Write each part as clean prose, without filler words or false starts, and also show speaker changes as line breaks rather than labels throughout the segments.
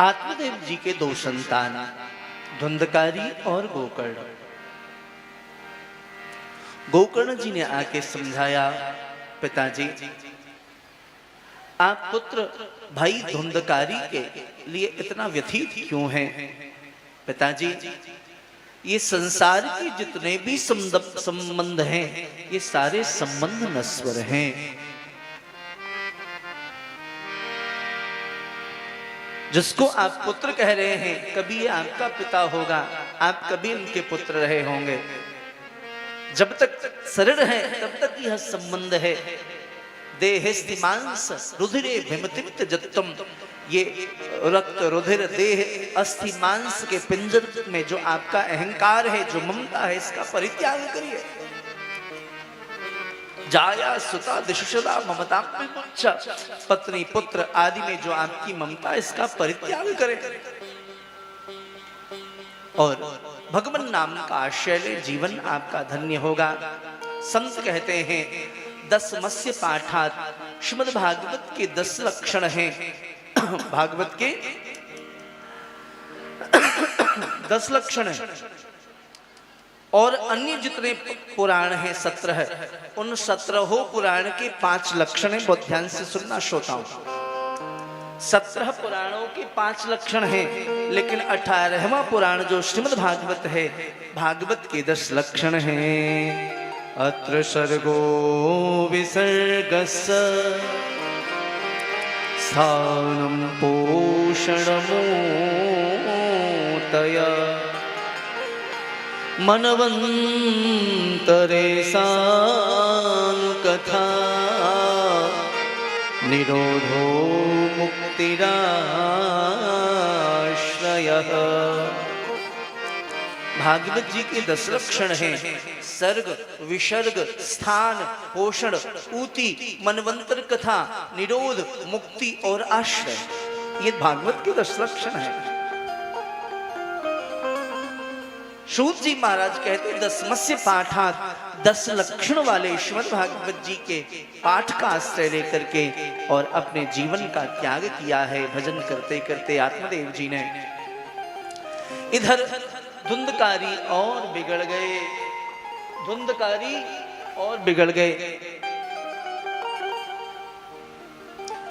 आत्मदेव जी के दो संतान धुंधकारी और गोकर्ण। गोकर्ण जी ने आके समझाया, पिताजी आप पुत्र भाई धुंधकारी के लिए इतना व्यथित क्यों हैं? पिताजी ये संसार के जितने भी संबंध हैं ये सारे संबंध नश्वर हैं। जिसको आप पुत्र कह रहे हैं कभी ये आपका पिता होगा, आप कभी उनके पुत्र रहे होंगे। जब तक शरीर है तब तक यह संबंध है। देहस्ति मांस रुधिरे भिमतिमित जत्तम, ये रक्त रुधिर देह अस्थि मांस के पिंजर में जो आपका अहंकार है, जो ममता है, इसका परित्याग करिए। जाया सुता दिशुषदा ममता पत्नी पुत्र आदि में जो आपकी ममता, इसका परित्याग करें और भगवान नाम का आश्रय ले, जीवन आपका धन्य होगा। संत कहते हैं 10 मत्स्य पाठात, श्रीमद् भागवत के 10 लक्षण हैं। भागवत के 10 लक्षण हैं और अन्य जितने पुराण हैं 17 है, उन 17 पुराण के 5 लक्षण हैं। बहुत ध्यान से सुनना श्रोताओं। 17 पुराणों के 5 लक्षण हैं, लेकिन 18वां पुराण जो श्रीमद् भागवत है, भागवत के 10 लक्षण हैं। अत्र सर्गो विसर्गस्य स्थानं पोषणमूतय मनवन्तरे कथा निरोधो मुक्तिराश्रयः। भागवत जी के 10 लक्षण हैं। सर्ग, विसर्ग, स्थान, पोषण, ऊति, मनवंतर कथा, निरोध, मुक्ति और आश्रय, ये भागवत के 10 लक्षण हैं। सूत जी महाराज कहते 10 मत्स्य पाठात, 10 लक्षण वाले श्रीमद् भागवत जी के पाठ का आश्रय लेकर के और अपने जीवन का त्याग किया है भजन करते करते आत्मदेव जी ने। इधर धुंधकारी और बिगड़ गए, धुंधकारी और बिगड़ गए।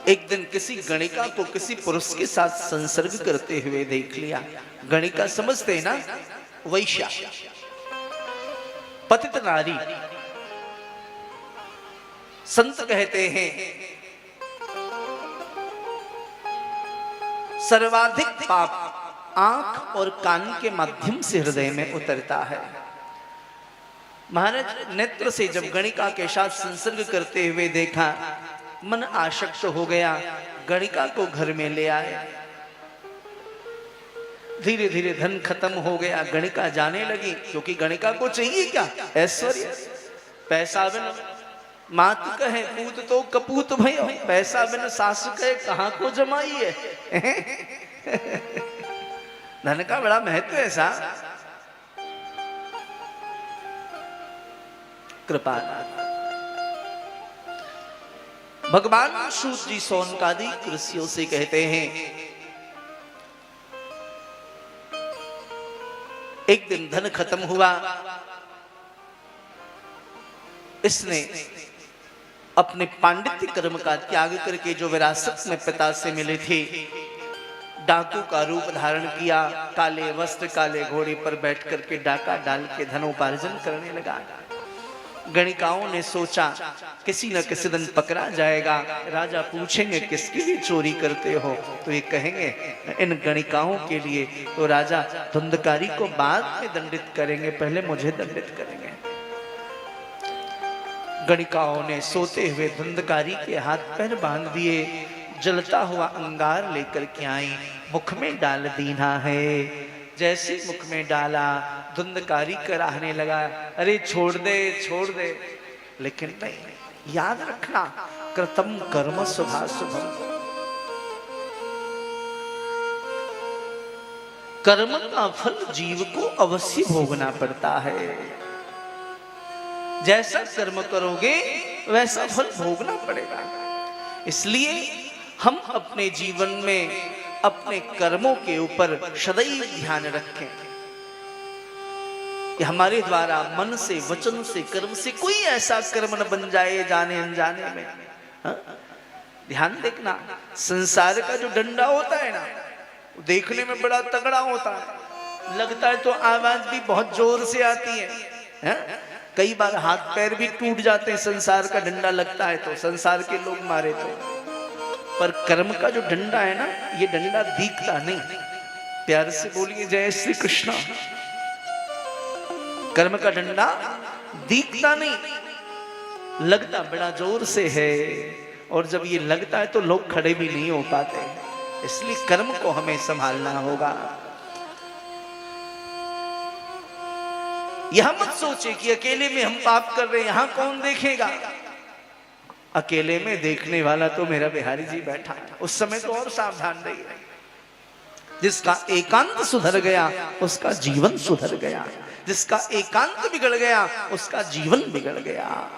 एक दिन किसी गणिका को किसी पुरुष के साथ संसर्ग करते हुए देख लिया। गणिका समझते हैं ना, वैश्या, पतित नारी। संत कहते हैं सर्वाधिक पाप आंख और कान के माध्यम से हृदय में उतरता है। महाराज नेत्र से जब गणिका के साथ संसर्ग करते हुए देखा, मन आसक्त हो गया, गणिका को घर में ले आए। धीरे धीरे धन खत्म हो गया, गणिका जाने लगी, क्योंकि गणिका को चाहिए क्या? ऐश्वर्य, पैसा बिन मात कहे पूत तो कपूत भयो, पैसा बिन सास कहे कहाँ को जमाई है। धन का बड़ा महत्व है सा। कृपा भगवान सूत जी सौनकादि ऋषियों से कहते हैं, एक दिन धन खत्म हुआ, इसने अपने पांडित्य कर्म का त्याग करके जो विरासत में पिता से मिले थे, डाकू का रूप धारण किया, काले वस्त्र काले घोड़े पर बैठ करके डाका डाल के धनोपार्जन करने लगा। गणिकाओं ने सोचा किसी न किसी दिन पकड़ा जाएगा, राजा पूछेंगे किसके लिए चोरी करते हो, तो ये कहेंगे इन गणिकाओं के लिए। तो राजा धुंधकारी को बाद में दंडित करेंगे, पहले मुझे दंडित करेंगे। गणिकाओं ने सोते हुए धुंधकारी के हाथ पैर बांध दिए, जलता हुआ अंगार लेकर के आई, मुख में डाल दीना है। जैसे मुख में डाला, धुंधकारी कराहने लगा, अरे छोड़ दे छोड़ दे, लेकिन नहीं, याद रखना कृतम कर्म शुभाशुभम, कर्म का फल जीव को अवश्य भोगना पड़ता है। जैसा कर्म करोगे वैसा फल भोगना पड़ेगा। इसलिए हम अपने जीवन में अपने कर्मों के ऊपर सदैव ध्यान रखें कि हमारे द्वारा मन से, वचन से, कर्म से कोई ऐसा कर्म न बन जाए जाने अनजाने में। हा? ध्यान देखना, संसार का जो डंडा होता है ना, देखने में बड़ा तगड़ा होता है, लगता है तो आवाज भी बहुत जोर से आती है? कई बार हाथ पैर भी टूट जाते हैं संसार का डंडा लगता है तो, संसार के लोग मारे तो। पर कर्म का जो डंडा है ना, ये डंडा दिखता नहीं। प्यार से बोलिए जय श्री कृष्ण। कर्म का डंडा दिखता नहीं, लगता बड़ा जोर से है, और जब ये लगता है तो लोग खड़े भी नहीं हो पाते। इसलिए कर्म को हमें संभालना होगा। यह मत सोचे कि अकेले में हम पाप कर रहे हैं, यहां कौन देखेगा। अकेले में देखने वाला तो मेरा बिहारी जी बैठा है। उस समय तो और सावधान रहिए। जिसका एकांत सुधर गया उसका जीवन सुधर गया, जिसका एकांत बिगड़ गया उसका जीवन बिगड़ गया।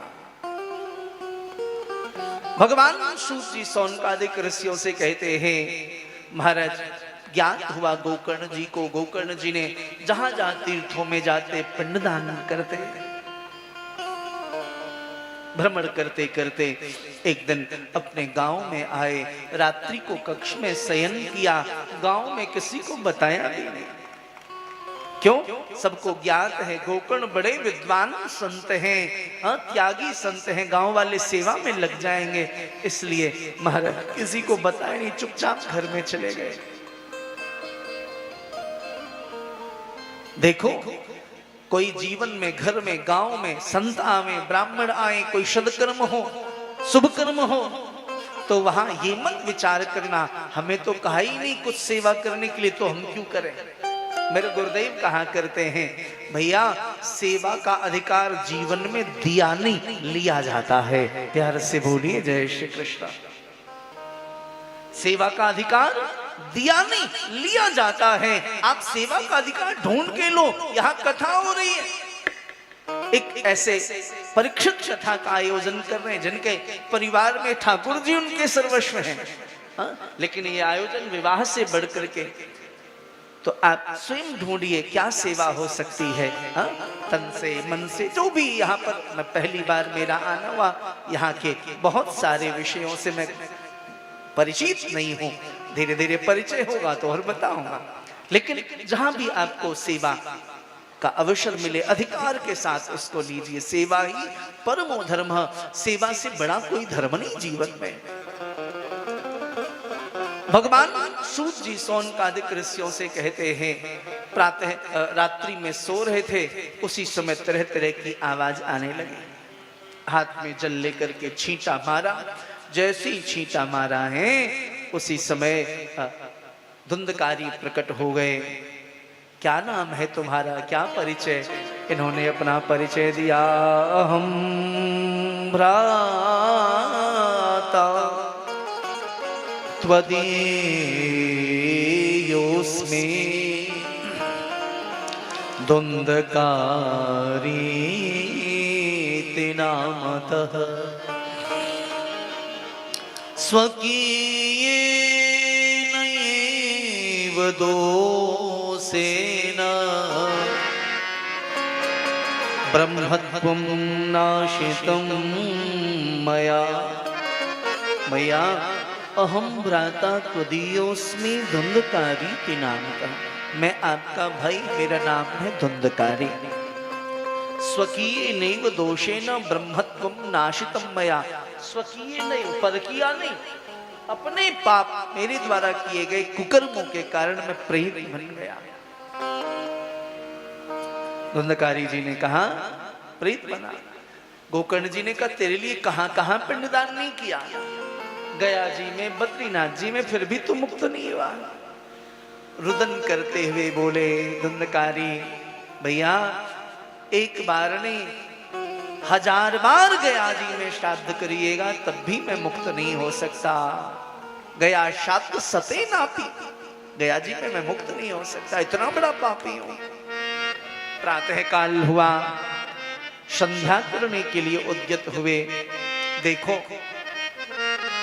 भगवान सूत जी सौनकादिक ऋषियों से कहते हैं, महाराज ज्ञात हुआ गोकर्ण जी को, गोकर्ण जी ने जहां जहां तीर्थों में जाते पिंडदान करते, भ्रमण करते करते एक दिन अपने गांव में आए, रात्रि को कक्ष में शयन किया, गांव में किसी को बताया भी नहीं। क्यों? सबको ज्ञात है गोकर्ण बड़े विद्वान संत हैं, त्यागी संत हैं, गांव वाले सेवा में लग जाएंगे, इसलिए महाराज किसी को बताया नहीं, चुपचाप घर में चले गए। देखो, कोई जीवन में, घर में, गांव में संत आवे, ब्राह्मण आए, कोई सदकर्म हो, शुभ कर्म हो, तो वहां ये मत विचार करना हमें तो कहा ही नहीं कुछ सेवा करने के लिए, तो हम क्यों करें। मेरे गुरुदेव कहा करते हैं, भैया सेवा का अधिकार जीवन में दिया नहीं लिया जाता है। प्यार से बोलिए जय श्री कृष्ण। सेवा का अधिकार दिया नहीं लिया जाता है। आप सेवा का अधिकार ढूंढ के लो। यहां कथा हो रही है, एक ऐसे परीक्षित कथा का आयोजन कर रहे हैं जिनके परिवार में ठाकुर जी उनके सर्वस्व हैं, लेकिन ये आयोजन विवाह से बढ़ करके, तो आप स्वयं ढूंढिए क्या सेवा हो सकती है। तन से, मन से, जो भी। यहाँ पर मैं पहली बार मेरा आना हुआ, यहाँ के बहुत सारे विषयों से मैं परिचित नहीं हूँ, धीरे धीरे परिचय होगा तो और बताऊंगा। लेकिन जहां भी आपको सेवा का अवसर मिले अधिकार के साथ उसको लीजिए। सेवा ही परमो धर्म, सेवा से बड़ा कोई धर्म नहीं जीवन में। भगवान सूत जी सौनकादिक ऋषियों से कहते हैं, प्रातः रात्रि में सो रहे थे, उसी समय तरह तरह की आवाज आने लगी। हाथ में जल लेकर के छींटा मारा, जैसे ही छींटा मारा है उसी समय धुंधकारी प्रकट हो गए। क्या नाम है तुम्हारा, क्या परिचय? इन्होंने अपना परिचय दिया, अहम भ्राता त्वदीयोस्मि धुंधकारीति नामतः स्वकीयेनैव दोषेण ब्रह्मत्वं नाशितं मया मया अहम भ्राता त्वदीयोस्मि धुंधकारीति नामतः। मैं आपका भाई, मेरा नाम है धुंधकारी। स्वकीयेनैव दोषेण ब्रह्मत्वं नाशितं मया। स्वकीय नहीं, परकिया नहीं, अपने पाप, मेरे द्वारा किए गए कुकर्मों के कारण मैं प्रेत बन गया। धुंधकारी जी ने कहा प्रेत बना। गोकर्ण जी ने कहा तेरे लिए कहां कहां पिंडदान नहीं किया, गया जी में, बद्रीनाथ जी में, फिर भी तू मुक्त नहीं हुआ। रुदन करते हुए बोले धुंधकारी, भैया एक बार नहीं 1000 बार गया जी में श्राद्ध करिएगा तब भी मैं मुक्त नहीं हो सकता। गया श्राद्ध सते नापी, गया जी में मैं मुक्त नहीं हो सकता, इतना बड़ा पापी हूं। प्रातः काल हुआ, संध्या करने के लिए उद्यत हुए। देखो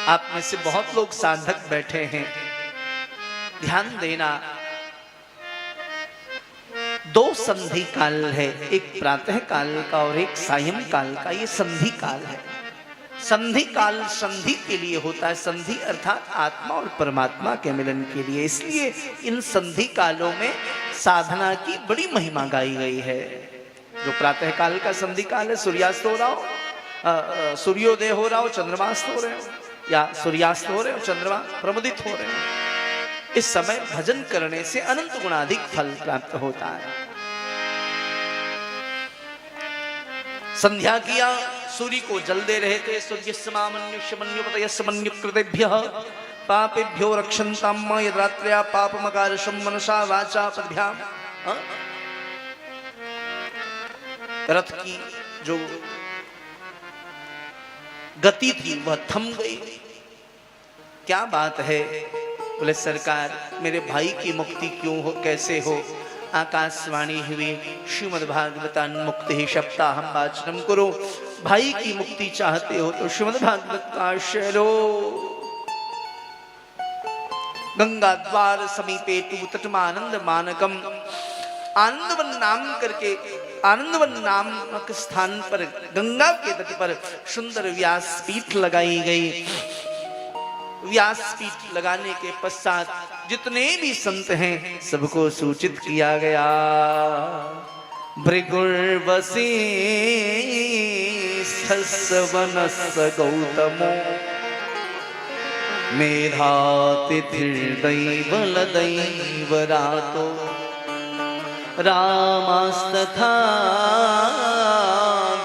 आप में से बहुत लोग साधक बैठे हैं, ध्यान देना, दो संधि काल है, एक प्रातः काल का और एक सायं काल का। ये संधि काल है। संधि काल संधि के लिए होता है, संधि अर्थात आत्मा और परमात्मा के मिलन के लिए। इसलिए इन संधि कालों में साधना की बड़ी महिमा गाई गई है। जो प्रातः काल का संधि काल है, सूर्यास्त हो रहा हो, सूर्योदय हो रहा हो, चंद्रमास्त हो रहे हो, या सूर्यास्त हो रहे हो, चंद्रमा प्रमुदित हो रहे हो, इस समय भजन करने से अनंत गुणाधिक फल प्राप्त होता है। संध्या किया, सूर्य को जल दे रहे थे। सूर्यस्मामन्युष्यमन्युपतयस्मन्युकृतेभ्यः पापेभ्यो रक्षन्ताम् यद्रात्र्या पापमकारशं मनसा वाचा पद्भ्याम्। रथ की जो गति थी वह थम गई। क्या बात है? बोले सरकार, मेरे भाई की मुक्ति क्यों हो, कैसे हो? आकाशवाणी हुई, श्रीमद्भागवतान मुक्ति सप्ताहम वाचनम करो। भाई की मुक्ति चाहते हो तो श्रीमद्भागवत का आश्रय लो। गंगा द्वार समीपे तु तटमानंद मानकम। आनंदवन नाम करके, आनंदवन नामक स्थान पर गंगा के तट पर सुंदर व्यासपीठ लगाई गई। व्यासपीठ लगाने के पश्चात जितने भी संत हैं सबको सूचित किया गया। भृगुर्वसी सवनस गौतमो मेधातिथिर्दैवलदैव रातो रामास्तथा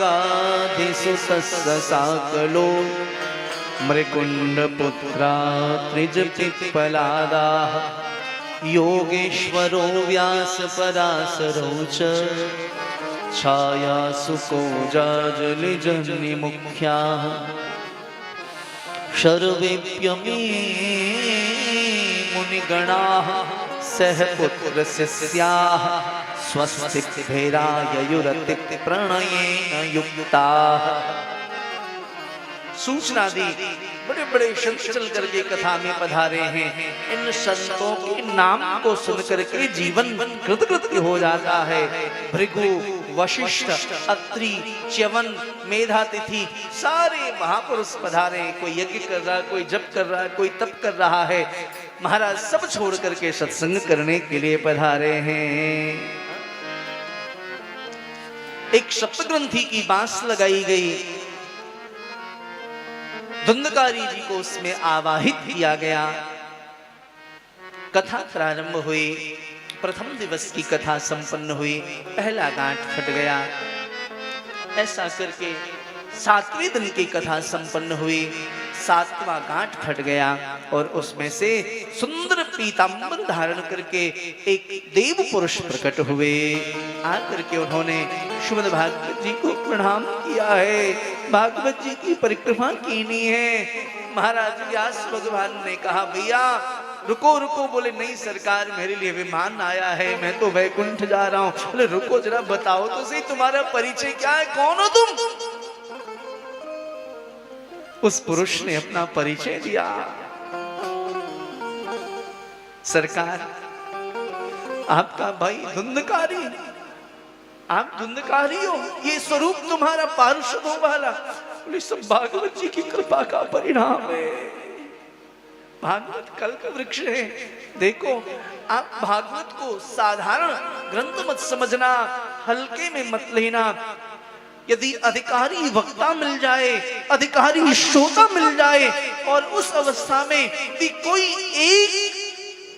गाधिसुतस्य साकलो मृकुंड पुत्रा त्रिजपिप्पलादा योगेश्वरो व्यास पराशरो च छाया सुको जाजलिजन्य मुख्या सर्वेप्यमे मुनिगणाः सह पुत्र शिष्याः स्वस्तिक भैरायुरतिक प्रणयेन युक्ताः। सूचना दी, बड़े बड़े संत चल करके कथा में पधारे हैं। इन संतों के नाम को सुन करके जीवन कृतकृत्य हो जाता है। भृगु, वशिष्ठ, अत्रि, च्यवन, मेधातिथि सारे महापुरुष पधारे। कोई यज्ञ कर रहा है, कोई जप कर रहा है, कोई तप कर रहा है। महाराज सब छोड़ करके सत्संग करने के लिए पधारे हैं। एक सप्तग्रंथी की बांस लगाई गई। धुंधकारी जी को उसमें आवाहित किया गया। कथा प्रारंभ हुई। प्रथम दिवस की कथा संपन्न हुई। पहला गांठ फट गया। ऐसा करके 7वें दिन की कथा संपन्न हुई। 7वां गांठ फट गया और उसमें से सुंदर पीतांबर धारण करके एक देव पुरुष प्रकट हुए। आकर के उन्होंने श्रीमद् भागवत जी को प्रणाम किया है, भागवत जी की परिक्रमा कीनी है। महाराज व्यास भगवान ने कहा भैया रुको रुको। बोले नहीं सरकार, मेरे लिए विमान आया है, मैं तो वैकुंठ जा रहा हूँ। बोले रुको जरा, बताओ तो सही तुम्हारा परिचय क्या है, कौन हो तुम? उस पुरुष ने अपना परिचय दिया। सरकार, आपका भाई धुंधकारी, आप धुंधकारी हो, ये स्वरूप तुम्हारा पार्षदों वाला। बोले सब भागवत जी की कृपा का परिणाम है। भागवत कल्प वृक्ष है। देखो, आप भागवत को साधारण ग्रंथ मत समझना, हल्के में मत लेना। यदि अधिकारी वक्ता मिल जाए, अधिकारी श्रोता मिल जाए और उस अवस्था में यदि कोई एक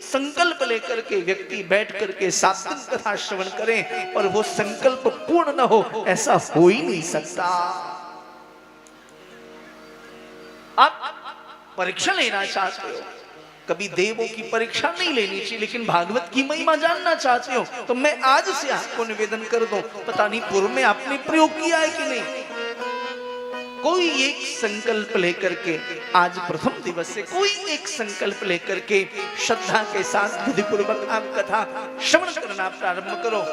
संकल्प लेकर के व्यक्ति बैठ करके 7 दिन कथा श्रवण करें और वो संकल्प पूर्ण न हो, ऐसा हो ही नहीं सकता। आप परीक्षा लेना चाहते हो, कभी देवों की परीक्षा नहीं लेनी चाहिए, लेकिन भागवत की महिमा जानना चाहते हो तो मैं आज से आपको निवेदन कर दूं, पता नहीं पूर्व में आपने प्रयोग किया है कि नहीं। कोई एक संकल्प लेकर के, आज प्रथम दिवस से कोई एक संकल्प लेकर के श्रद्धा के साथ विधिपूर्वक आप कथा श्रवण करना प्रारंभ करो।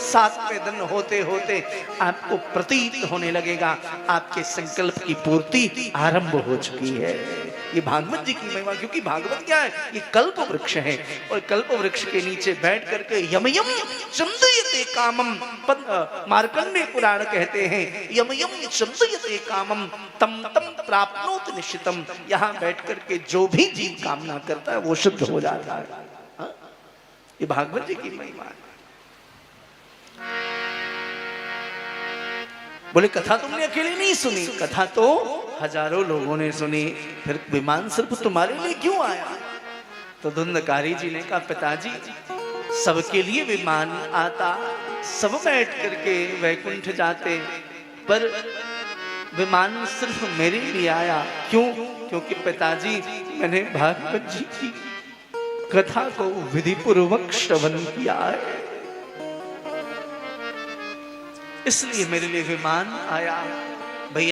7वें दिन होते होते आपको प्रतीत होने लगेगा आपके संकल्प की पूर्ति आरंभ हो चुकी है। ये भागवत जी की महिमा, क्योंकि भागवत क्या है, ये कल्प वृक्ष है, और कल्प वृक्ष के नीचे बैठ करके यम यम चंदयते कामम, मार्कंडेय पुराण कहते हैं यम यम चंदयते कामम तम तम प्राप्नोति निश्चितम। यहाँ बैठ करके जो भी जीव कामना करता है वो शुद्ध हो जाता है। हाँ? ये भागवत जी की महिमा है। बोले कथा तुमने अकेले नहीं सुनी, कथा तो हजारों लोगों ने सुनी, फिर विमान सिर्फ तुम्हारे लिए क्यों आया? तो धुंधकारी जी ने कहा पिताजी सबके लिए विमान आता, सब बैठ करके वैकुंठ जाते, पर विमान सिर्फ मेरे लिए आया। क्यों? क्योंकि पिताजी मैंने भागवत जी की कथा को विधि पूर्वक श्रवण किया है, इसलिए मेरे लिए विमान आया।